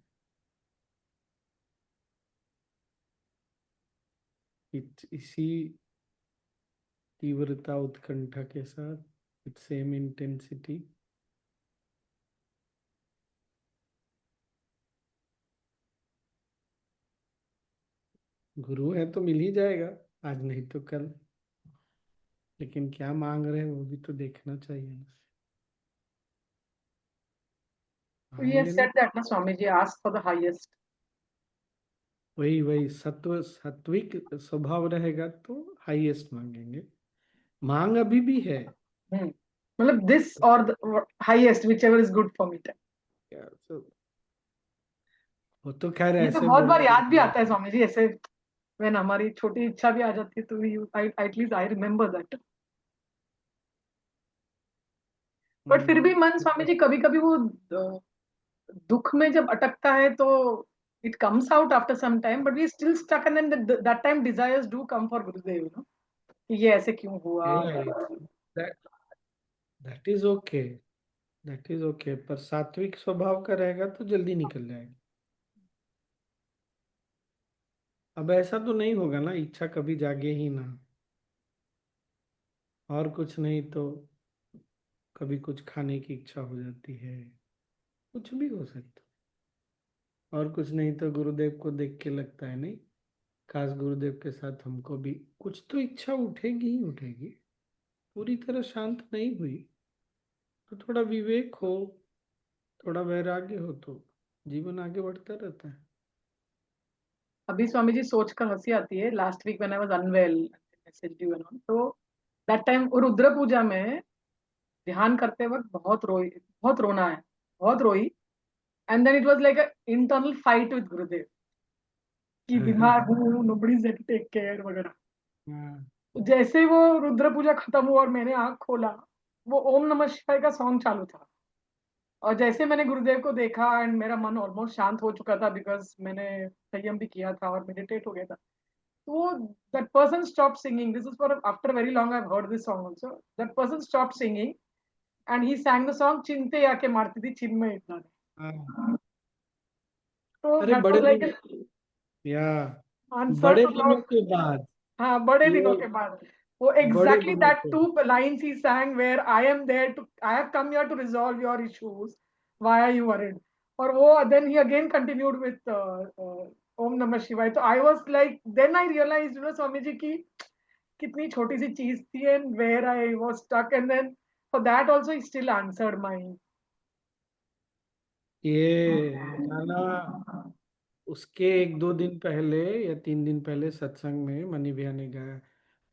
इसी तीव्रता, उत्कंठा के साथ, विथ सेम इंटेंसिटी, गुरु है तो मिल ही जाएगा, आज नहीं तो कल। लेकिन क्या मांग रहे हैं वो भी तो देखना चाहिए ना। So मांग he has लेना। said that, na, Swamiji, ask for the highest. वही वही सत्व सात्विक स्वभाव रहेगा तो हाईएस्ट मांगेंगे। मांग अभी भी है। Hmm. मतलब this or the highest, whichever is good for me. क्या वो तो खैर ये तो ऐसे बहुत बार बोल याद भी देते आता है स्वामी जी ऐसे, when हमारी छोटी इच्छा भी आ जाती है तो at least I remember that. But फिर भी मन स्वामी जी कभी कभी वो दुख में जब अटकता है तो it comes out after some time, but we still stuck and then that time desires do come for Gurudev, you know, कि ये ऐसे क्यों हुआ। That that is okay, that is okay. पर सात्विक स्वभाव का रहेगा तो जल्दी निकल जाएगा। अब ऐसा तो नहीं होगा ना, इच्छा कभी जागे ही ना, और कुछ नहीं तो कभी कुछ खाने की इच्छा हो जाती है, कुछ भी हो सकता। और कुछ नहीं तो गुरुदेव को देख के लगता है नहीं, काश गुरुदेव के साथ हमको भी, कुछ तो इच्छा उठेगी ही उठेगी। पूरी तरह शांत नहीं हुई तो थोड़ा विवेक हो, थोड़ा वैराग्य हो तो जीवन आगे बढ़ता रहता है। अभी स्वामी जी सोच कर हंसी आती है, last week when I was unwell message you and all, तो दैट टाइम रुद्र पूजा में ध्यान करते वक्त बहुत रोई, बहुत रोना है, बहुत रोई। And then it was like a internal fight with Gurudev कि बीमार हूँ, नोबडी इज टेक केयर वगैरह। हाँ, तो जैसे ही वो रुद्र पूजा खत्म हुआ और मैंने आंख खोला, वो ओम नमः शिवाय का सॉन्ग चालू था। और जैसे मैंने गुरुदेव को देखा एंड मेरा मन ऑलमोस्ट शांत हो चुका था, बिकॉज मैंने संयम भी किया था और मेडिटेट हो गया था। तो that person stop singing, this is for after very long I heard this song also. That person stop singing and he sang the song चिंते याके मारती थी चिन्मय इतना हाँ। ने। तो अरे दैट बड़े वाज लाइक दिन, या आंसर बड़े टू दिनों के बाद, हाँ, बड़े दिनों ये के बाद वो बड़े एग्जैक्टली दिनों दैट के, two lines he sang where I am there too, I have come here to resolve your issues, why are you worried. और वो then he again continued with ओम नमः शिवाय। तो I was like, then I realized, you know Swami ji की कितनी छोटी सी चीज थी and where I was stuck, and then for that also he still answered my. ये गाना उसके एक दो दिन पहले या तीन दिन पहले सत्संग में मनी भैया ने गाया।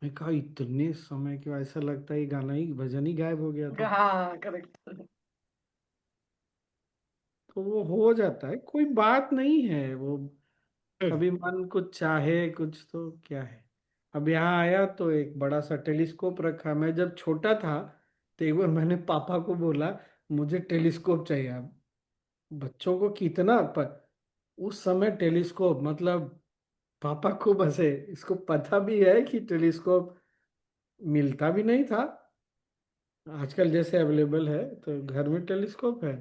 मैं कहा इतने समय के बाद ऐसा लगता है ये गाना ही, भजन ही गायब हो गया था। हाँ करेक्ट। तो वो हो जाता है, कोई बात नहीं है वो। कभी मन कुछ चाहे कुछ तो क्या है। अब यहाँ आया तो एक बड़ा सा टेलीस्कोप रखा। मैं जब छोटा था तो एक बार मैंने पापा को बोला मुझे टेलीस्कोप चाहिए। अब बच्चों को कितना पर, उस समय टेलीस्कोप मतलब पापा को बस है, इसको पता भी है कि टेलीस्कोप मिलता भी नहीं था आजकल जैसे अवेलेबल है, तो घर में टेलीस्कोप है।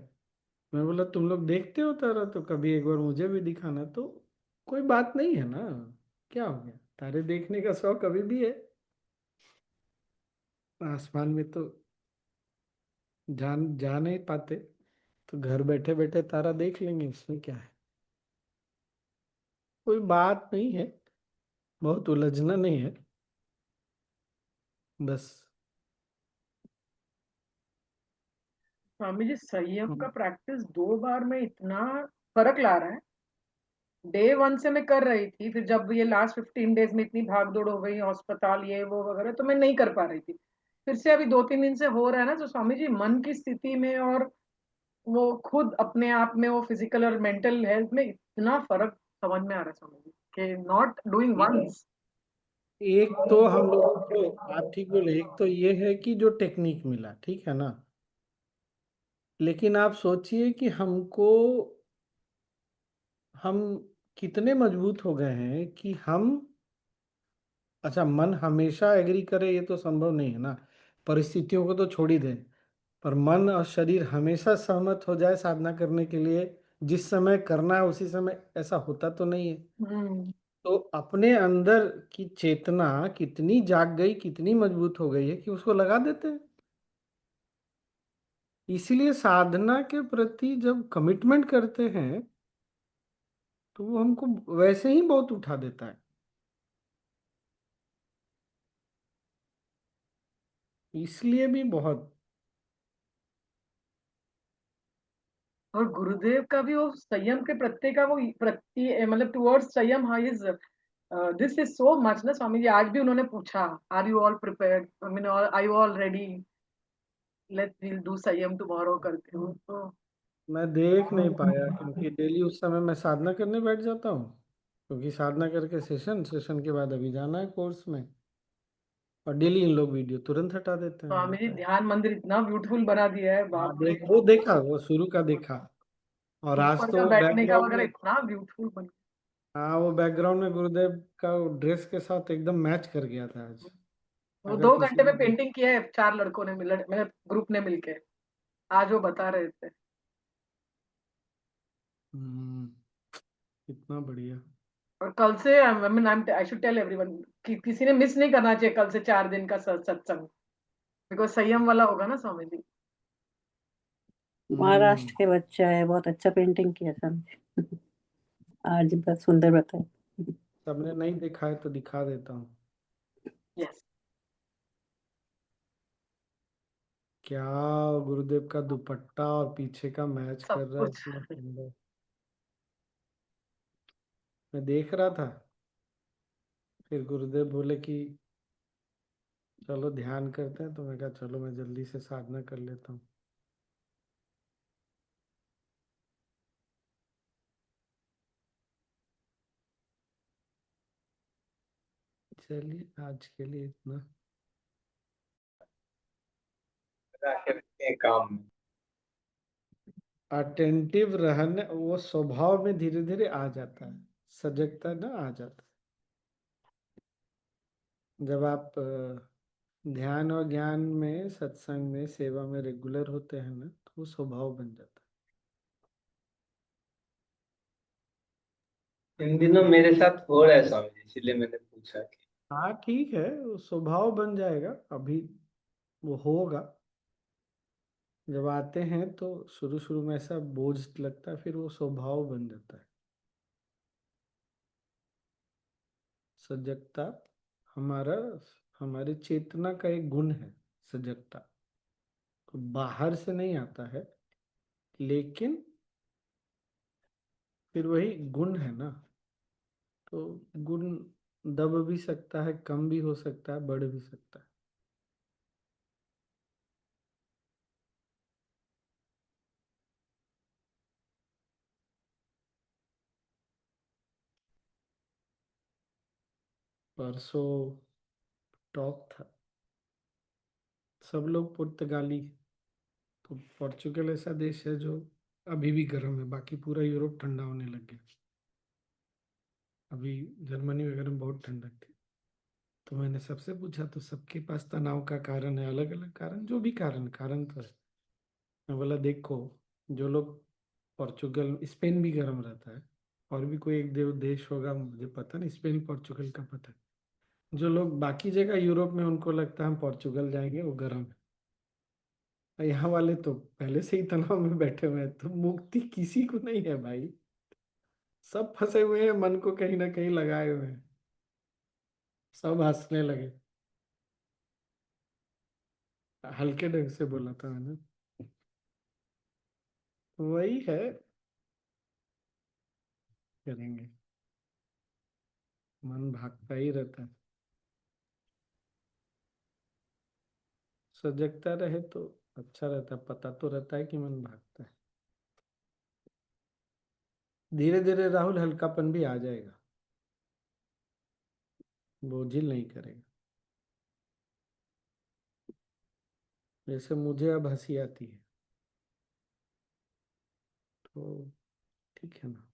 मैं बोला तुम लोग देखते हो तारा, तो कभी एक बार मुझे भी दिखाना। तो कोई बात नहीं है ना, क्या हो गया, तारे देखने का शौक अभी भी है। आसमान में तो जा नहीं पाते, तो घर बैठे बैठे तारा देख लेंगे, इसमें क्या है, कोई बात नहीं है, बहुत उलझना नहीं है बस। स्वामी जी, संयम का हम प्रैक्टिस 2 बार में इतना फर्क ला रहा है। डे 1 से मैं कर रही थी, फिर जब ये लास्ट 15 डेज में इतनी भाग दौड़ हो गई, अस्पताल ये वो वगैरह, तो मैं नहीं कर पा रही थी। फिर से अभी 2-3 दिन से हो रहा है ना, तो स्वामी जी मन की स्थिति में और वो खुद अपने आप में, वो फिजिकल और मेंटल हेल्थ में इतना फर्क समझ में आ रहा है स्वामी जी, कि नॉट डूइंग वंस। एक तो हम लोगों को, आप ठीक बोले, एक तो ये है कि जो टेक्निक मिला, ठीक है ना, लेकिन आप सोचिए कि हम कितने मजबूत हो गए हैं कि हम, अच्छा मन हमेशा एग्री करे ये तो संभव नहीं है ना, परिस्थितियों को तो छोड़ ही दें, पर मन और शरीर हमेशा सहमत हो जाए साधना करने के लिए, जिस समय करना है उसी समय, ऐसा होता तो नहीं है। हम्म। तो अपने अंदर की चेतना कितनी जाग गई, कितनी मजबूत हो गई है कि उसको लगा देते हैं। इसीलिए साधना के प्रति जब कमिटमेंट करते हैं तो वो हमको वैसे ही बहुत उठा देता है। इसलिए भी बहुत। और गुरुदेव का भी वो संयम के प्रत्यय का वो प्रति मतलब टुवर्ड्स संयम, हाँ, is this is so much ना स्वामी जी। आज भी उन्होंने पूछा, are you all prepared, I mean are you all ready, let's will do संयम टुमारो करके हो तो। मैं देख नहीं पाया क्योंकि डेली उस समय मैं साधना करने बैठ जाता हूँ, क्योंकि साधना करके सेशन के बाद अभी जाना है कोर्स में, और डेली इन लोग वीडियो तुरंत हटा देते हैं, मुझे स्वामी जी, लगता है। ध्यान मंदिर इतना ब्यूटीफुल बना दिया है, हाँ बाप रे। देख, वो देखा, वो शुरू का देखा, और आज ऊपर का तो बैठने का बैकग्राउंड वगैरह में, इतना ब्यूटीफुल बन हाँ वो बैकग्राउंड में गुरुदेव का ड्रेस के साथ एकदम मैच कर गया था आज। गया। वो अगर 2 घंटे किसी में ने, पेंटिंग किया है 4 लड़कों ने मिल, मेरे ग्रुप ने मिलके। आज वो बता रहे थे। हम्म, कितना बढ़िया। और कल से I mean I should tell everyone कि किसी ने मिस नहीं करना चाहिए कल से 4 दिन का सत्संग, बिकॉज संयम वाला होगा ना स्वामी जी। हम्म। महाराष्ट्र के बच्चा है, बहुत अच्छा पेंटिंग किया समझे। आज बहुत सुंदर बताया। सबने नहीं देखा है तो दिखा देता हूँ। यस। क्या गुरुदेव का दुपट्टा और पीछे का मैच सब कर रहा है, कुछ। इतना सुंदर। मैं देख रहा था, फिर गुरुदेव बोले कि चलो ध्यान करते हैं, तो मैं कहा चलो मैं जल्दी से साधना कर लेता हूँ। चलिए आज के लिए इतना। करते हैं काम में। अटेंटिव रहने, वो स्वभाव में धीरे धीरे आ जाता है, सजगता ना आ जाता है जब आप ध्यान और ज्ञान में, सत्संग में, सेवा में रेगुलर होते हैं ना, तो वो स्वभाव बन जाता इन दिनों मेरे साथ हो रहा है स्वामी जी, इसलिए मैंने पूछा कि है। हाँ ठीक है, वो स्वभाव बन जाएगा, अभी वो होगा। जब आते हैं तो शुरू शुरू में ऐसा बोझ लगता है, फिर वो स्वभाव बन जाता है। सजगता हमारा, हमारी चेतना का एक गुण है, सजगता। तो बाहर से नहीं आता है, लेकिन फिर वही गुण है ना, तो गुण दब भी सकता है, कम भी हो सकता है, बढ़ भी सकता है। परसों टॉक था, सब लोग पुर्तगाली। तो पोर्चुगल ऐसा देश है जो अभी भी गर्म है, बाकी पूरा यूरोप ठंडा होने लग गया। अभी जर्मनी वगैरह में बहुत ठंडक थी, तो मैंने सबसे पूछा तो सबके पास तनाव का कारण है, अलग अलग कारण, जो भी कारण कारण तो है। मैं बोला देखो, जो लोग पोर्चुगल, स्पेन भी गर्म रहता है, और भी कोई एक देश होगा मुझे पता नहीं, स्पेन पोर्चुगल का पता है। जो लोग बाकी जगह यूरोप में उनको लगता है हम पोर्चुगल जाएंगे, वो गर्म है। और यहाँ वाले तो पहले से ही तनाव में बैठे हुए हैं, तो मुक्ति किसी को नहीं है भाई। सब फंसे हुए हैं, मन को कहीं ना कहीं लगाए हुए हैं। सब हंसने लगे। हल्के ढंग से बोला था मैंने। वही है, करेंगे, मन भागता ही रहता है। सजगता रहे तो अच्छा रहता है, पता तो रहता है कि मन भागता है। धीरे धीरे राहुल हल्कापन भी आ जाएगा, बोझिल नहीं करेगा। जैसे मुझे अब हंसी आती है, तो ठीक है ना।